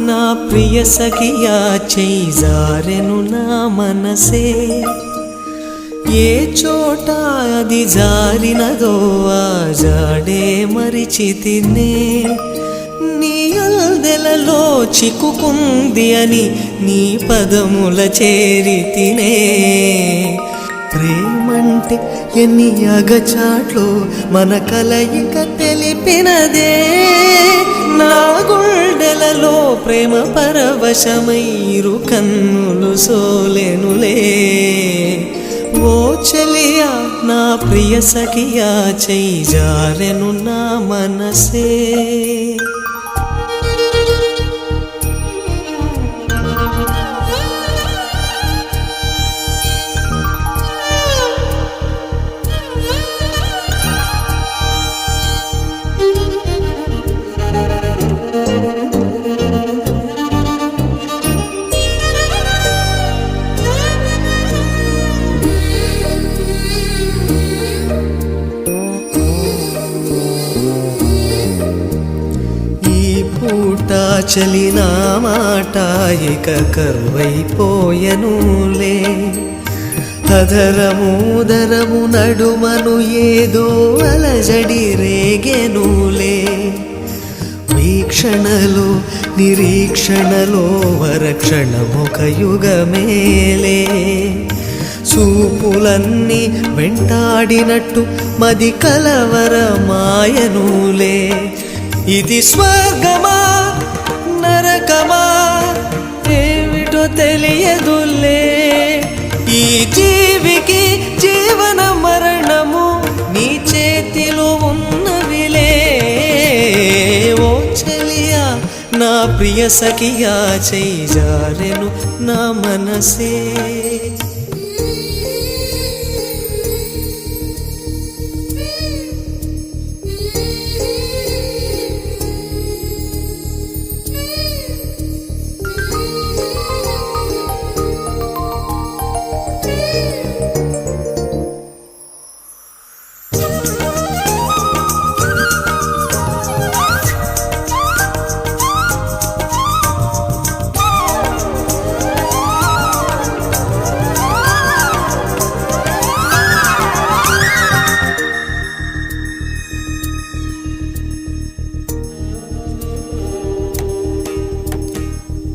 నా ప్రియ సఖియా చేజారెను నా మనసే ఏ చోట అది జారినదో ఆ జాడే మరిచితినే నీ అల్దెలలో చిక్కుకుంది అని నీ పదముల చేరితినే ప్రేమంటే ఎన్ని అగచాట్లు మన కలయిక తెలిపినదే నా గుండెలలో ప్రేమ పరవశమైరు కన్నులు సోలెనులే ఓ చెలియా నా ప్రియ సఖియా చేజారెను నా మనసే చలిన మాట ఇక కరువైపోయెనులే అధరము నడుమను ఏదో అలజడి రేగెనులే వీక్షణలో నిరీక్షణలో వరక్షణమొక యుగమేలే చూపులన్నీ వెంటాడినట్టు మది కలవరమాయనులే ఇది స్వర్గమా నరకమా ఏమిటో తెలియదులే ఈ జీవికి జీవన మరణము నీ చేతిలో ఉన్నవిలే ఓ చెలియా నా ప్రియ సఖియా చేజారెను నా మనసే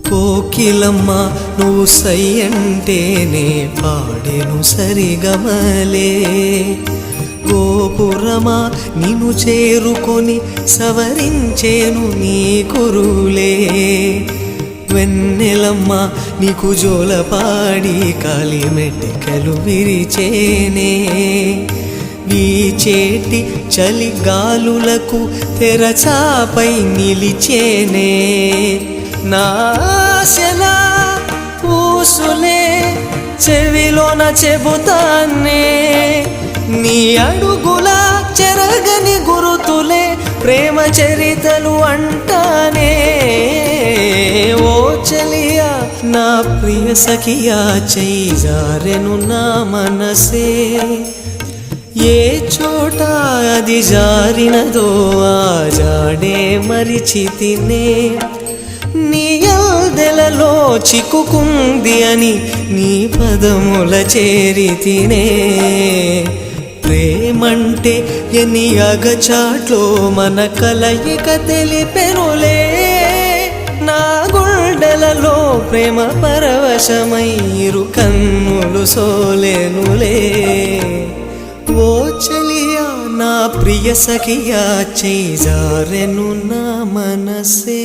కోకిలమ్మ నువ్వు సై అంటేనే పాడెను సరిగమలే గోపురమా నిన్ను చేరుకొని సవరించేను నీ కురులే వెన్నెలమ్మ నీకు జోలపాడి కాలి మెట్టెకలు విరిచేనే వీచేటి చలిగాలులకు తెరచాపై నిలిచేనే నాశలా పూసులే చెవిలోన చెబుతానే నీ అడుగుల చెరగని గురుతులే ప్రేమ చరితలు అంటానే ఓ చెలియా నా ప్రియ సఖియా చేజారెను నా మనసే ఏ చోట అది జారినదో ఆ జాడే మరిచితినే నీ అల్దెలలో చిక్కుకుంది అని నీ పదముల చేరితినే ప్రేమంటే ఎన్ని అగచాట్లో మన కలయిక తెలిపెనులే నా గుండెలలో ప్రేమ పరవశమైరు కన్నులు సోలెనులే ఓ చెలియా నా ప్రియ సఖియా చేజారెను నా మనసే